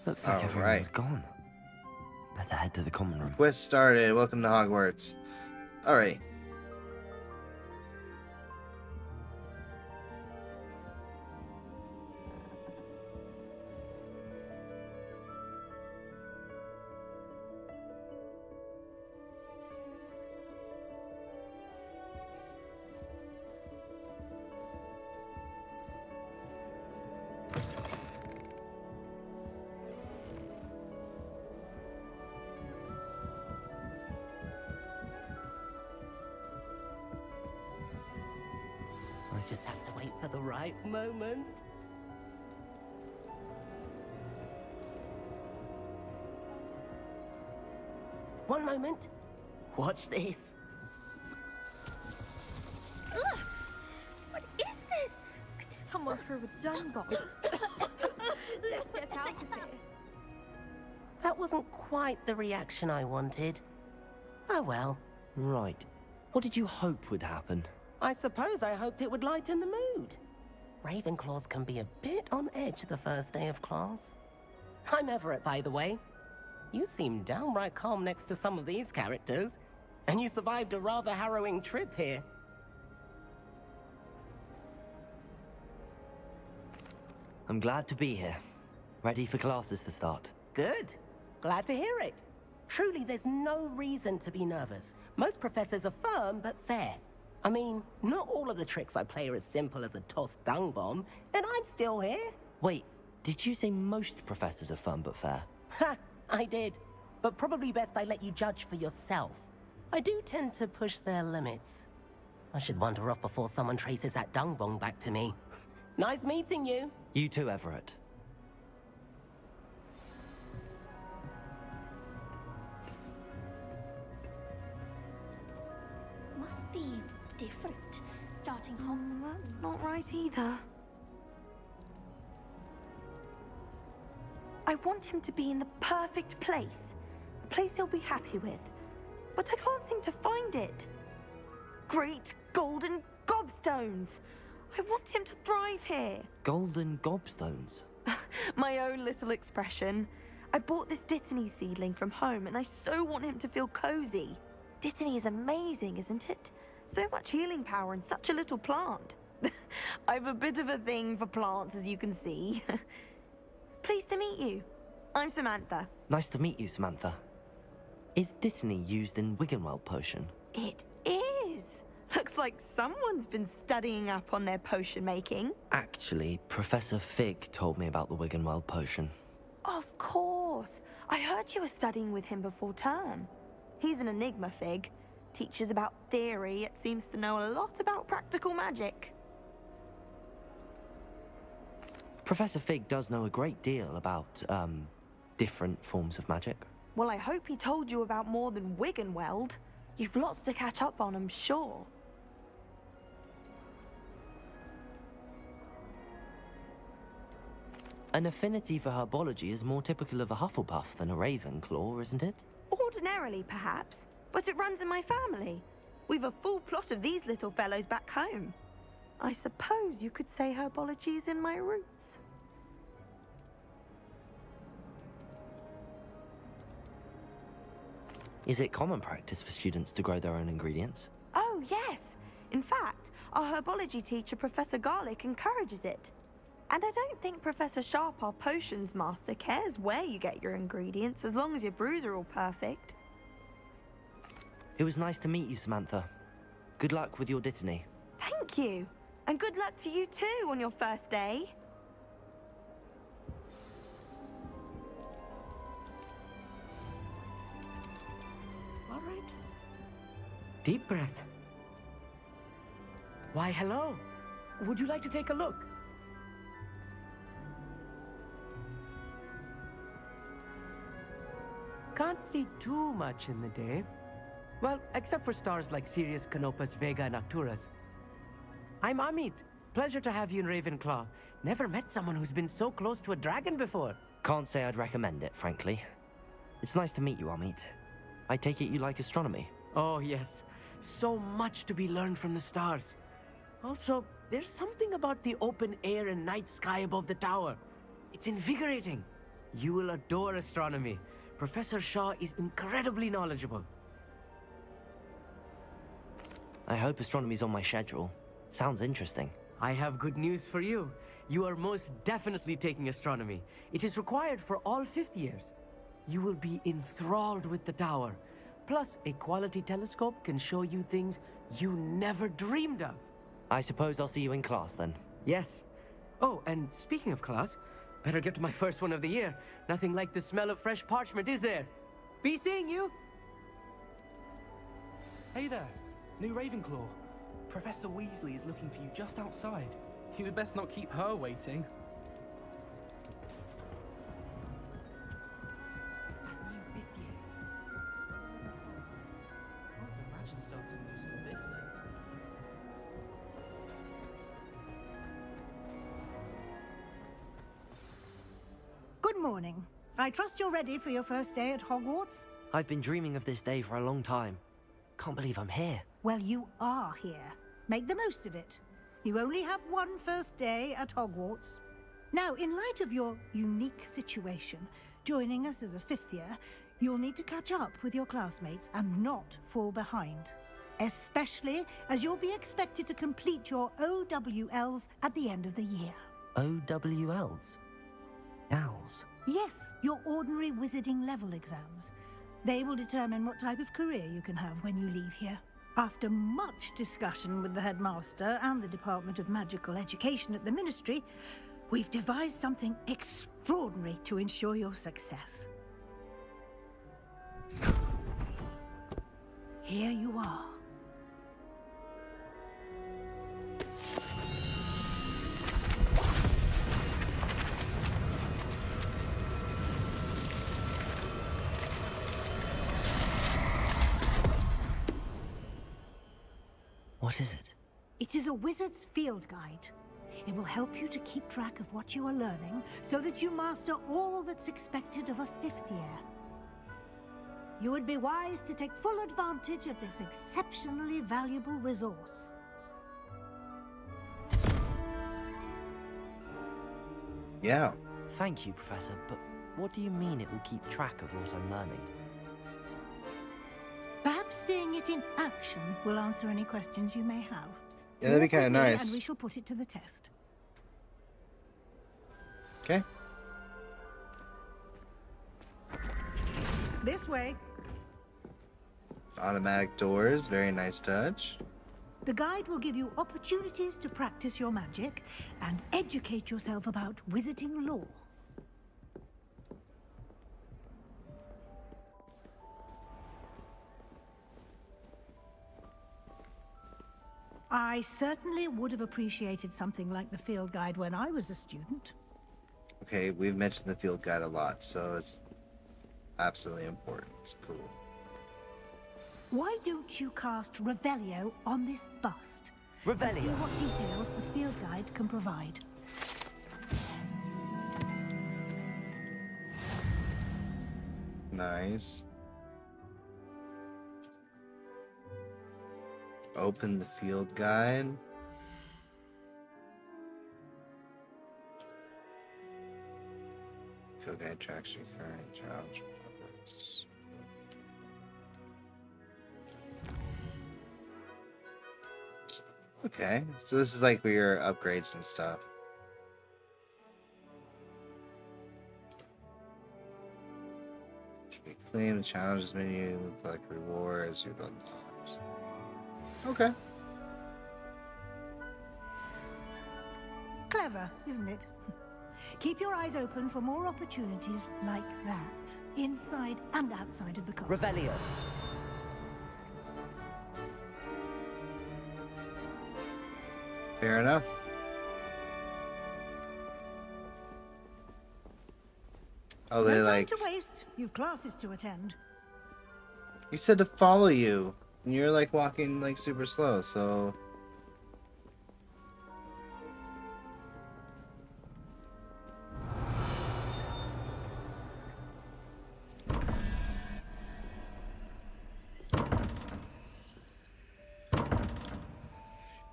Looks like everyone's gone. Better head to the common room. Quest started. Welcome to Hogwarts. Alright. I just have to wait for the right moment. One moment. Watch this. Ugh! What is this? Someone threw a dung bomb. Let's get out of here. That wasn't quite the reaction I wanted. Oh well. Right. What did you hope would happen? I suppose I hoped it would lighten the mood. Ravenclaws can be a bit on edge the first day of class. I'm Everett, by the way. You seem downright calm next to some of these characters, and you survived a rather harrowing trip here. I'm glad to be here. Ready for classes to start. Good. Glad to hear it. Truly, there's no reason to be nervous. Most professors are firm but fair. I mean, not all of the tricks I play are as simple as a tossed dung bomb, and I'm still here. Wait, did you say most professors are fun but fair? Ha! I did. But probably best I let you judge for yourself. I do tend to push their limits. I should wander off before someone traces that dung bomb back to me. Nice meeting you. You too, Everett. Must be different. Starting That's not right either. I want him to be in the perfect place. A place he'll be happy with. But I can't seem to find it. Great golden gobstones! I want him to thrive here. Golden gobstones? My own little expression. I bought this Dittany seedling from home and I so want him to feel cozy. Dittany is amazing, isn't it? So much healing power in such a little plant. I've a bit of a thing for plants, as you can see. Pleased to meet you. I'm Samantha. Nice to meet you, Samantha. Is Dittany used in Wiggenweld potion? It is. Looks like someone's been studying up on their potion making. Actually, Professor Fig told me about the Wiggenweld potion. Of course. I heard you were studying with him before term. He's an enigma, Fig. Teaches about theory, yet seems to know a lot about practical magic. Professor Fig does know a great deal about, different forms of magic. Well, I hope he told you about more than Wiggenweld. You've lots to catch up on, I'm sure. An affinity for herbology is more typical of a Hufflepuff than a Ravenclaw, isn't it? Ordinarily, perhaps, but it runs in my family. We've a full plot of these little fellows back home. I suppose you could say herbology is in my roots. Is it common practice for students to grow their own ingredients? Oh, yes. In fact, our herbology teacher, Professor Garlick, encourages it. And I don't think Professor Sharp, our potions master, cares where you get your ingredients, as long as your brews are all perfect. It was nice to meet you, Samantha. Good luck with your Dittany. Thank you. And good luck to you too on your first day. All right. Deep breath. Why, hello. Would you like to take a look? Can't see too much in the day. Well, except for stars like Sirius, Canopus, Vega, and Arcturus. I'm Amit. Pleasure to have you in Ravenclaw. Never met someone who's been so close to a dragon before. Can't say I'd recommend it, frankly. It's nice to meet you, Amit. I take it you like astronomy? Oh, yes. So much to be learned from the stars. Also, There's something about the open air and night sky above the tower. It's invigorating. You will adore astronomy. Professor Shaw is incredibly knowledgeable. I hope astronomy's on my schedule. Sounds interesting. I have good news for you. You are most definitely taking astronomy. It is required for all fifth years. You will be enthralled with the tower. Plus, a quality telescope can show you things you never dreamed of. I suppose I'll see you in class then. Yes. Oh, and speaking of class, better get to my first one of the year. Nothing like the smell of fresh parchment, is there? Be seeing you! Hey there, new Ravenclaw. Professor Weasley is looking for you just outside. You would best not keep her waiting. That new fifth year. Can't imagine starting new school this late. Good morning. I trust you're ready for your first day at Hogwarts? I've been dreaming of this day for a long time. Can't believe I'm here. Well, you are here. Make the most of it. You only have one first day at Hogwarts. Now, in light of your unique situation, joining us as a fifth year, you'll need to catch up with your classmates and not fall behind. Especially as you'll be expected to complete your OWLs at the end of the year. OWLs? Owls? Yes, your ordinary wizarding level exams. They will determine what type of career you can have when you leave here. After much discussion with the headmaster and the Department of Magical Education at the Ministry, we've devised something extraordinary to ensure your success. Here you are. What is it? It is a wizard's field guide. It will help you to keep track of what you are learning so that you master all that's expected of a fifth year. You would be wise to take full advantage of this exceptionally valuable resource. Yeah. Thank you, Professor, but what do you mean it will keep track of what I'm learning? Perhaps seeing it in action will answer any questions you may have. Yeah, that'd be Walk kind of with me nice. And we shall put it to the test. Okay. This way. Automatic doors, very nice touch. The guide will give you opportunities to practice your magic and educate yourself about wizarding lore. I certainly would have appreciated something like the field guide when I was a student. Okay, we've mentioned the field guide a lot, so it's absolutely important. It's cool. Why don't you cast Revelio on this bust? And see Revelio? what details the field guide can provide. Nice. Open the field guide. Field guide tracks your current challenge progress. Okay, so this is like your upgrades and stuff. Claim the challenges menu, collect rewards, you build knowledge. Okay. Clever, isn't it? Keep your eyes open for more opportunities like that, inside and outside of the castle. Revelio. Fair enough. Oh, they No time like. to waste. You've classes to attend. You said to follow you, and you're like walking like super slow, so.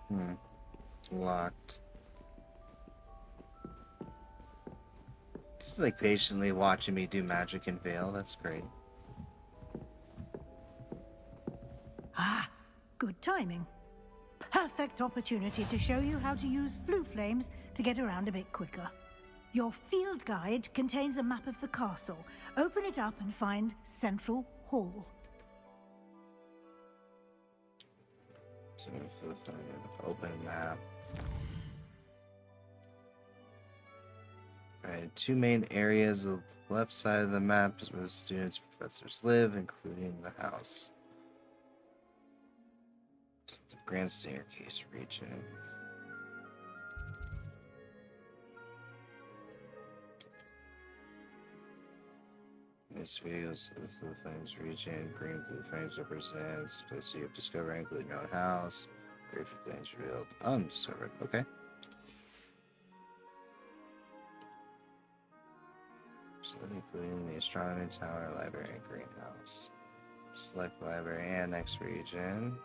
Hmm. Locked. Just like patiently watching me do magic and fail. That's great. Ah, good timing. Perfect opportunity to show you how to use flue flames to get around a bit quicker. Your field guide contains a map of the castle. Open it up and find Central Hall. So open map. Alright, two main areas of the left side of the map is where the students and professors live, including the house. The Grand Staircase region. This video is the Blue Flames region. Green Blue Flames represents the city of discovery, including your own house. Green Blue Flames revealed undiscovered. Okay. So including the astronomy tower, library, and greenhouse. Select library annex region.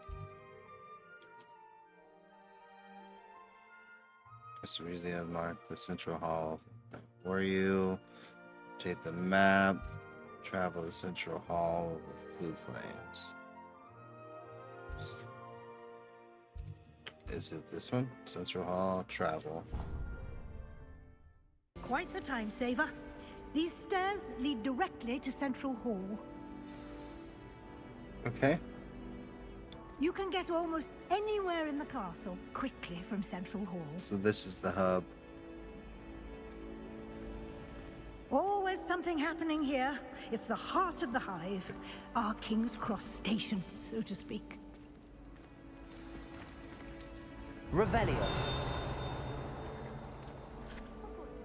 So we usually unlock the central hall for you. Take the map. Travel to Central Hall with Blue Flames. Is it this one? Central Hall, travel. Quite the time saver. These stairs lead directly to Central Hall. Okay. You can get almost anywhere in the castle quickly from Central Hall. So this is the hub. Always something happening here. It's the heart of the hive. Our King's Cross station, so to speak. Revelio.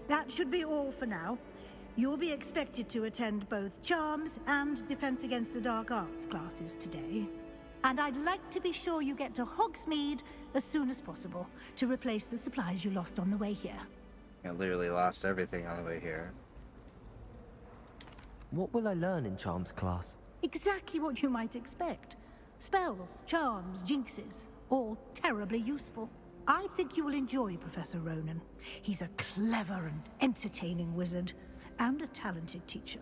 That should be all for now. You'll be expected to attend both Charms and Defense Against the Dark Arts classes today. And I'd like to be sure you get to Hogsmeade as soon as possible to replace the supplies you lost on the way here. I literally lost everything on the way here. What will I learn in Charms class? Exactly what you might expect. Spells, charms, jinxes, all terribly useful. I think you will enjoy Professor Ronan. He's a clever and entertaining wizard, and a talented teacher.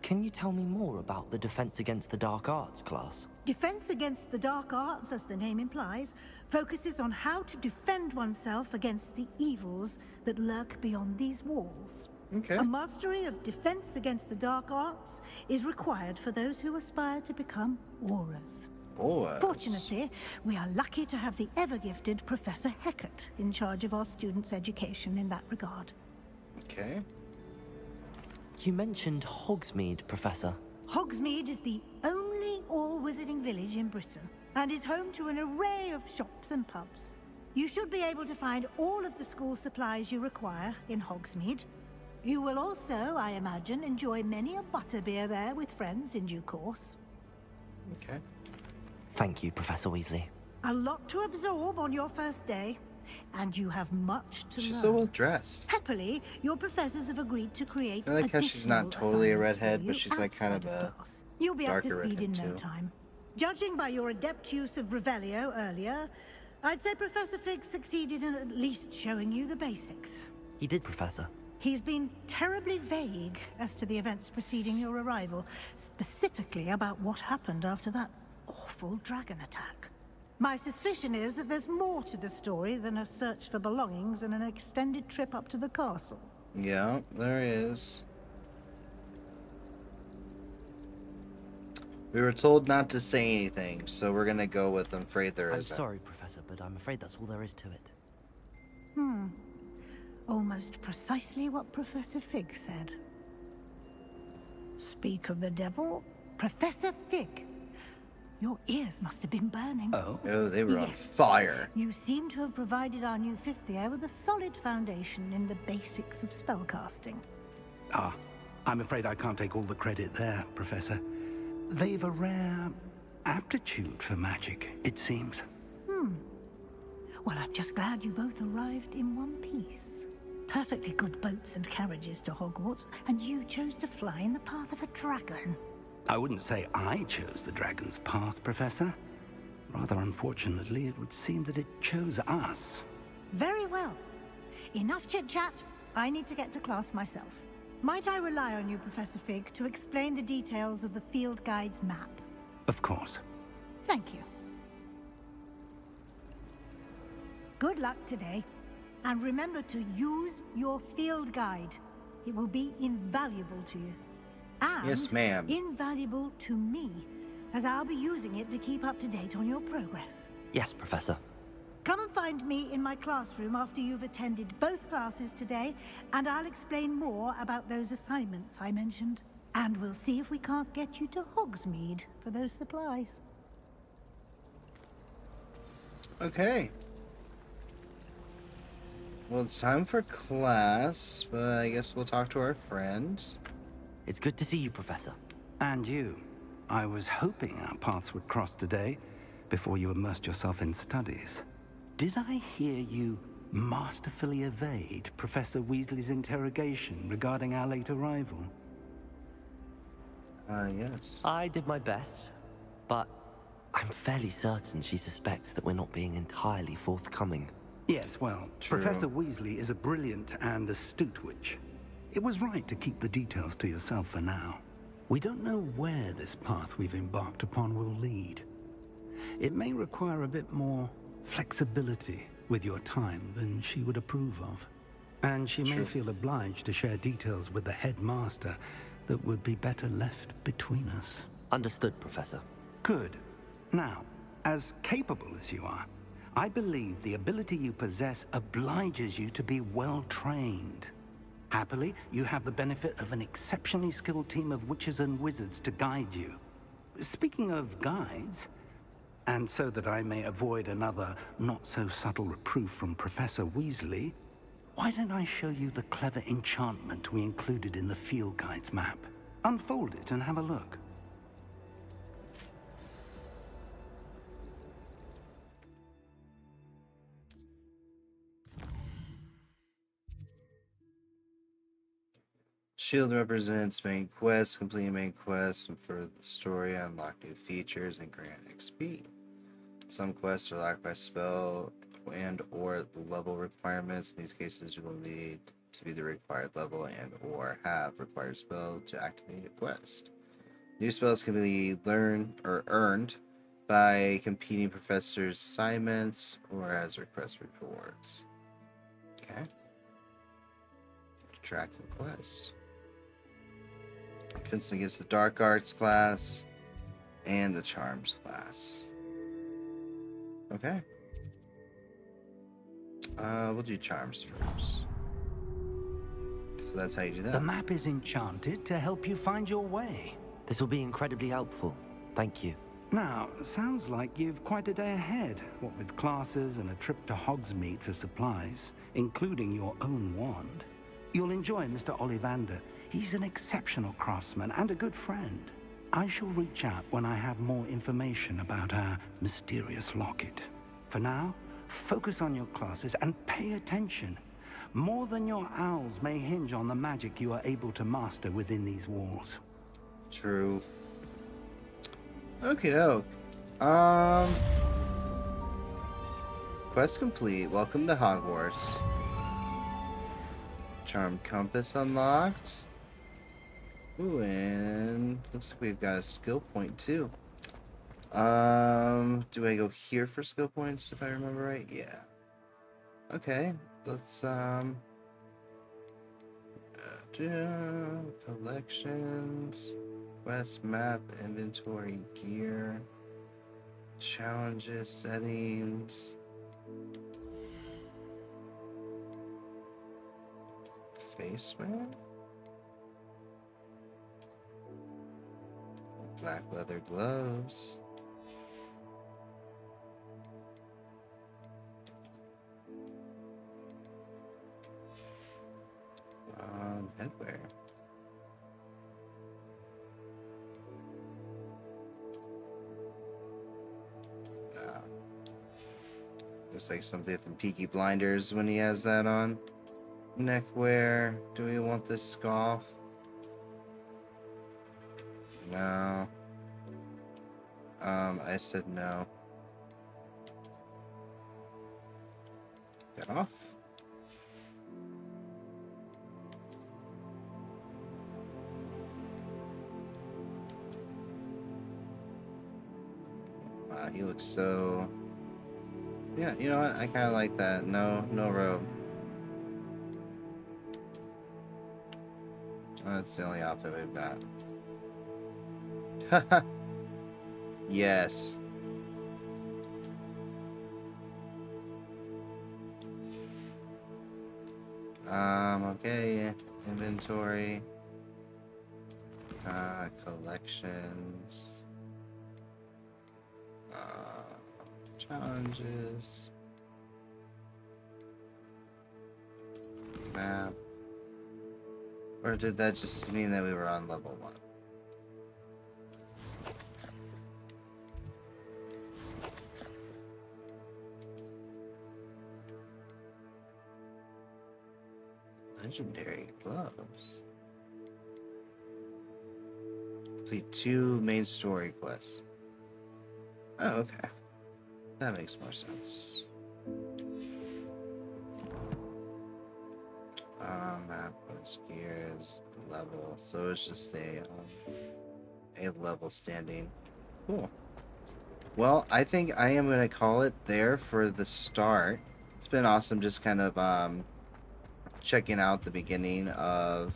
Can you tell me more about the Defense Against the Dark Arts class? Defense Against the Dark Arts, as the name implies, focuses on how to defend oneself against the evils that lurk beyond these walls. Okay. A mastery of Defense Against the Dark Arts is required for those who aspire to become Aurors. Auras. Fortunately, we are lucky to have the ever-gifted Professor Heckert in charge of our students' education in that regard. Okay. You mentioned Hogsmeade, Professor. Hogsmeade is the only all-wizarding village in Britain, and is home to an array of shops and pubs. You should be able to find all of the school supplies you require in Hogsmeade. You will also, I imagine, enjoy many a butterbeer there with friends in due course. Okay. Thank you, Professor Weasley. A lot to absorb on your first day, and you have much to She's learn. so well dressed. Happily, your professors have agreed to create I like how she's not additional totally a assignments for redhead, you but she's like kind of outside a class. You'll be up to darker speed in redhead no too. time. Judging by your adept use of Revelio earlier, I'd say Professor Fig succeeded in at least showing you the basics. He did, Professor. He's been terribly vague as to the events preceding your arrival, specifically about what happened after that awful dragon attack. My suspicion is that there's more to the story than a search for belongings and an extended trip up to the castle. Yeah, there is. We were told not to say anything, so we're gonna go with I'm afraid there I'm isn't. sorry, Professor, but I'm afraid that's all there is to it. Almost precisely what Professor Fig said. Speak of the devil, Professor Fig. Your ears must have been burning. Oh? Oh, they were on Yes. fire. You seem to have provided our new fifth year with a solid foundation in the basics of spellcasting. Ah, I'm afraid I can't take all the credit there, Professor. They've a rare aptitude for magic, it seems. Well, I'm just glad you both arrived in one piece. Perfectly good boats and carriages to Hogwarts, and you chose to fly in the path of a dragon. I wouldn't say I chose the dragon's path, Professor. Rather unfortunately, it would seem that it chose us. Very well. Enough chit-chat. I need to get to class myself. Might I rely on you, Professor Fig, to explain the details of the field guide's map? Of course. Thank you. Good luck today. And remember to use your field guide. It will be invaluable to you. And Yes, ma'am. invaluable to me, as I'll be using it to keep up to date on your progress. Yes, Professor. Come and find me in my classroom after you've attended both classes today, and I'll explain more about those assignments I mentioned. And we'll see if we can't get you to Hogsmeade for those supplies. Okay. Well, it's time for class, but I guess we'll talk to our friends. It's good to see you, Professor. And you. I was hoping our paths would cross today, before you immersed yourself in studies. Did I hear you masterfully evade Professor Weasley's interrogation regarding our late arrival? Yes. I did my best, but I'm fairly certain she suspects that we're not being entirely forthcoming. Yes, well, True. Professor Weasley is a brilliant and astute witch. It was right to keep the details to yourself for now. We don't know where this path we've embarked upon will lead. It may require a bit more flexibility with your time than she would approve of. And she may True. feel obliged to share details with the headmaster that would be better left between us. Understood, Professor. Good. Now, as capable as you are, I believe the ability you possess obliges you to be well trained. Happily, you have the benefit of an exceptionally skilled team of witches and wizards to guide you. Speaking of guides, and so that I may avoid another not-so-subtle reproof from Professor Weasley, why don't I show you the clever enchantment we included in the field guide's map? Unfold it and have a look. Shield represents main quests, complete main quests, and further the story, unlock new features, and grant XP. Some quests are locked by spell and or level requirements. In these cases, you will need to be the required level and or have required spell to activate a quest. New spells can be learned or earned by completing professors' assignments or as request rewards. Okay. Track the quest. Fencing against the Dark Arts class and the Charms class. Okay. We'll do Charms first. So that's how you do that. The map is enchanted to help you find your way. This will be incredibly helpful. Thank you. Now, sounds like you've quite a day ahead, what with classes and a trip to Hogsmeade for supplies, including your own wand. You'll enjoy Mr. Ollivander. He's an exceptional craftsman and a good friend. I shall reach out when I have more information about our mysterious locket. For now, focus on your classes and pay attention. More than your owls may hinge on the magic you are able to master within these walls. True. Okie doke. Quest complete. Welcome to Hogwarts. Charm Compass unlocked. Ooh, and looks like we've got a skill point too. Do I go here for skill points if I remember right? Yeah. Okay, let's collections, quest map, inventory, gear, challenges, settings, face mask, black leather gloves. Headwear. Looks like something from Peaky Blinders when he has that on. Neckwear. Do we want this scarf? No. I said no. that off. Wow, he looks so... Yeah, you know what? I kind of like that. No robe. Oh, that's the only outfit we've got. Haha. Yes. Okay. Inventory. Collections. Challenges. Map. Or did that just mean that we were on level 1? Legendary gloves. Complete 2 main story quests. Oh, okay. That makes more sense. Map was gears, level. So it's just a level standing. Cool. Well, I think I am gonna call it there for the start. It's been awesome just kind of checking out the beginning of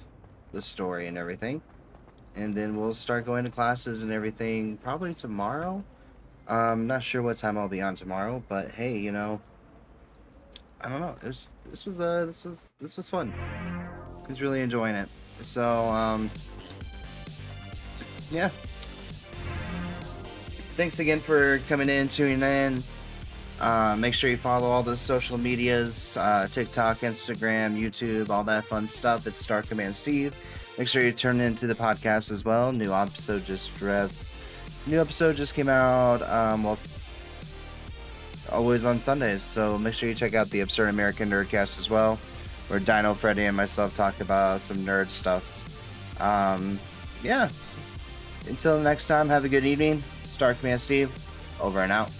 the story and everything. And then we'll start going to classes and everything probably tomorrow. Not sure what time I'll be on tomorrow, but hey, you know, I don't know. This was fun. I was really enjoying it. So yeah. Thanks again for coming in, tuning in. Make sure you follow all the social medias, TikTok, Instagram, YouTube, all that fun stuff. It's Star Command Steve. Make sure you turn into the podcast as well. New episode just came out. Well, always on Sundays. So make sure you check out the Absurd American Nerdcast as well, where Dino, Freddy, and myself talk about some nerd stuff. Yeah. Until next time, have a good evening. Star Command Steve, over and out.